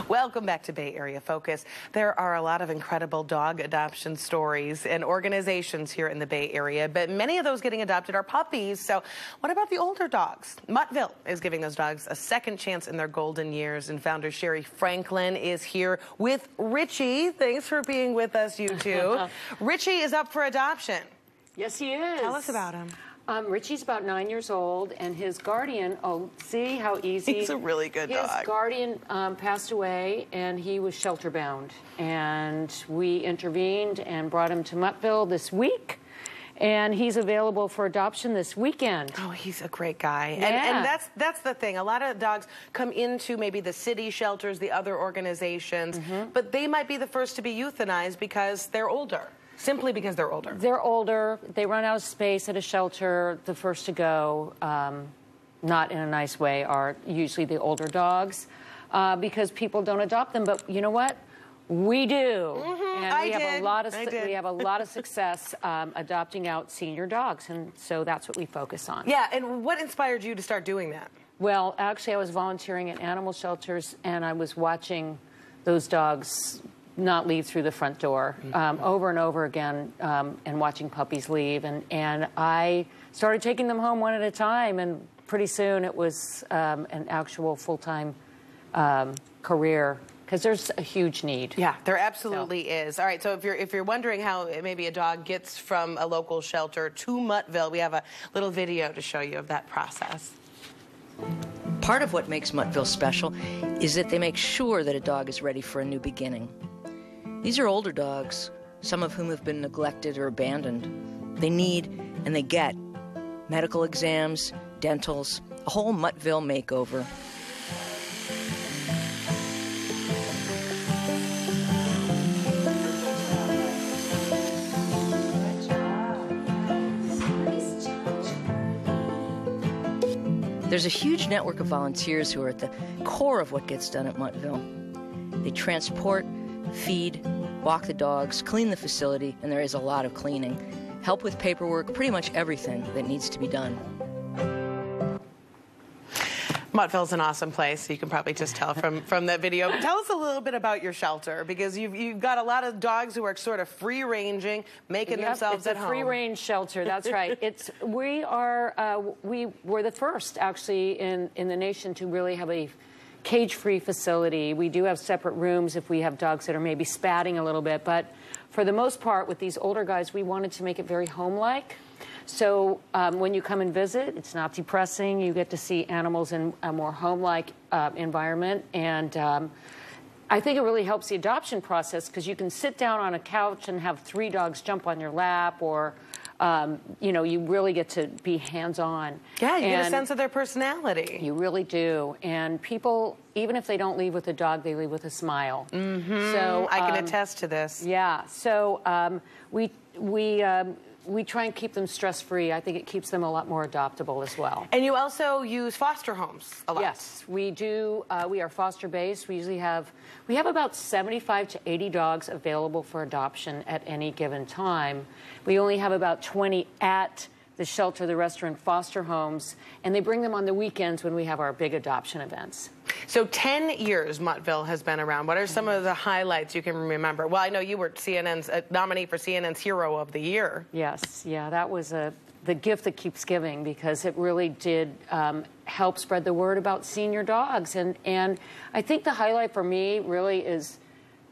Welcome back to Bay Area Focus. There are a lot of incredible dog adoption stories and organizations here in the Bay Area, but many of those getting adopted are puppies. So what about the older dogs? Muttville is giving those dogs a second chance in their golden years, and founder Sherri Franklin is here with Richie. Thanks for being with us, you two. Richie is up for adoption. Yes, he is. Tell us about him. Richie's about 9 years old, and his guardian, oh, see how easy. He's a really good dog. His guardian passed away, and he was shelter-bound. And we intervened and brought him to Muttville this week. And he's available for adoption this weekend. Oh, he's a great guy. Yeah. And that's the thing. A lot of dogs come into maybe the city shelters, the other organizations, but they might be the first to be euthanized because they're older. Simply because they're older. They're older. They run out of space at a shelter. The first to go, not in a nice way, are usually the older dogs because people don't adopt them. But you know what? We do. And we have a lot of success adopting out senior dogs, and so that's what we focus on. Yeah, and what inspired you to start doing that? Well, actually, I was volunteering at animal shelters, and I was watching those dogs not leave through the front door over and over again, and watching puppies leave. And I started taking them home one at a time, and pretty soon it was an actual full-time career, because there's a huge need. Yeah, there absolutely is. All right, so if you're wondering how maybe a dog gets from a local shelter to Muttville, we have a little video to show you of that process. Part of what makes Muttville special is that they make sure that a dog is ready for a new beginning. These are older dogs, some of whom have been neglected or abandoned. They need, and they get, medical exams, dentals, a whole Muttville makeover. There's a huge network of volunteers who are at the core of what gets done at Muttville. They transport, feed, walk the dogs, clean the facility, and there is a lot of cleaning. Help with paperwork, pretty much everything that needs to be done. Muttville's an awesome place. You can probably just tell from that video. Tell us a little bit about your shelter, because you've got a lot of dogs who are sort of free-ranging, making themselves at home. It's a free-range shelter. That's right. We're the first, actually, in the nation to really have a cage-free facility. We do have separate rooms if we have dogs that are maybe spatting a little bit, but for the most part, with these older guys, we wanted to make it very home-like. So when you come and visit, it's not depressing. You get to see animals in a more home-like environment, and I think it really helps the adoption process, because you can sit down on a couch and have 3 dogs jump on your lap, or you know, you really get to be hands-on. Yeah, you get a sense of their personality. You really do. And people, even if they don't leave with a dog, they leave with a smile. So I can attest to this. Yeah. So we try and keep them stress-free. I think it keeps them a lot more adoptable as well. And you also use foster homes a lot. Yes, we do. We are foster-based. We usually have about 75 to 80 dogs available for adoption at any given time. We only have about 20 at the shelter, the restaurant, foster homes, and they bring them on the weekends when we have our big adoption events. So 10 years Muttville has been around. What are some of the highlights you can remember? Well, I know you were CNN's nominee for CNN's Hero of the Year. Yes, yeah, that was the gift that keeps giving, because it really did help spread the word about senior dogs. And I think the highlight for me really is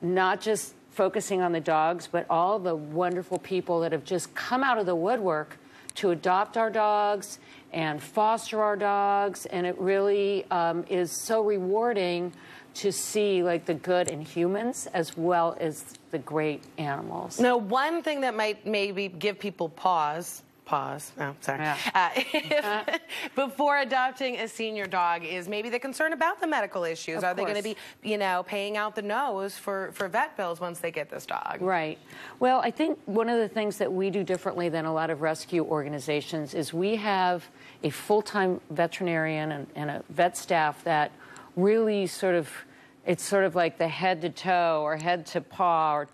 not just focusing on the dogs, but all the wonderful people that have just come out of the woodwork to adopt our dogs and foster our dogs, and it really is so rewarding to see, like, the good in humans as well as the great animals. Now, one thing that might maybe give people pause, oh, sorry, yeah. Before adopting a senior dog is maybe the concern about the medical issues. Are they going to be, you know, paying out the nose for vet bills once they get this dog? Right. Well, I think one of the things that we do differently than a lot of rescue organizations is we have a full-time veterinarian and a vet staff that really it's sort of like the head to toe or head to paw or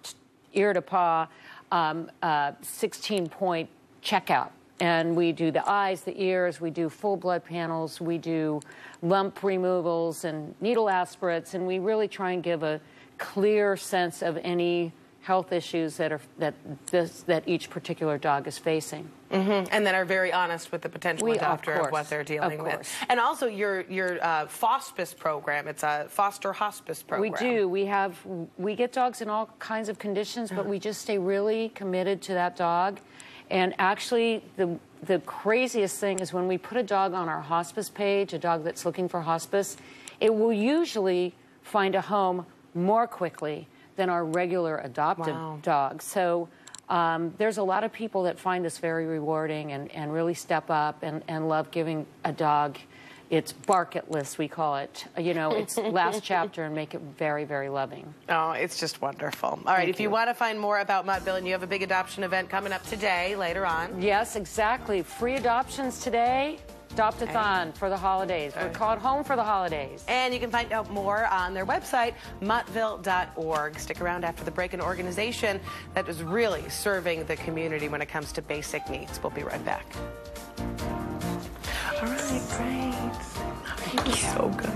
ear to paw 16-point checkout And we do the eyes, the ears, we do full blood panels, we do lump removals and needle aspirates, and we really try and give a clear sense of any health issues that each particular dog is facing. Mm-hmm. And then are very honest with the potential adopter of what they're dealing with. And also your FOSPIS program, it's a foster hospice program. We do. We get dogs in all kinds of conditions, but we just stay really committed to that dog. And actually, the craziest thing is when we put a dog on our hospice page, a dog that's looking for hospice, it will usually find a home more quickly than our regular adopted dogs. So there's a lot of people that find this very rewarding and really step up and love giving a dog its bucket list, we call it, you know, its last chapter, and make it very, very loving. Oh, it's just wonderful. All right, if you want to find more about Muttville, and you have a big adoption event coming up today, later on. Yes, exactly. Free adoptions today. Adopt-a-thon for the holidays. We're called Home for the Holidays. And you can find out more on their website, muttville.org. Stick around after the break. An organization that is really serving the community when it comes to basic needs. We'll be right back. All right, great. So good.